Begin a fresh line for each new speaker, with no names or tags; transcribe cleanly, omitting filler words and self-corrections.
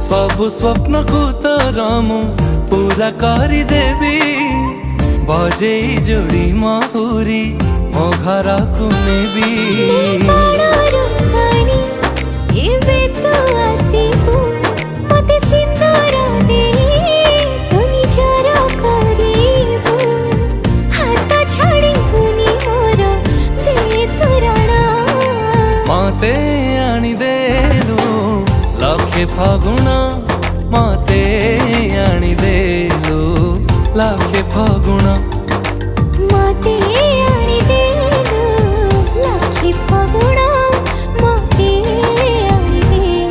सबु स्वप्न को तोरा मु पूरा करी देवी बजे जोड़ी माहुरी मो घर को नेबी मते आनी देलु लखे फागुना मते आनी देलु लखे फागुना
मते आनी देलु लखे फागुना।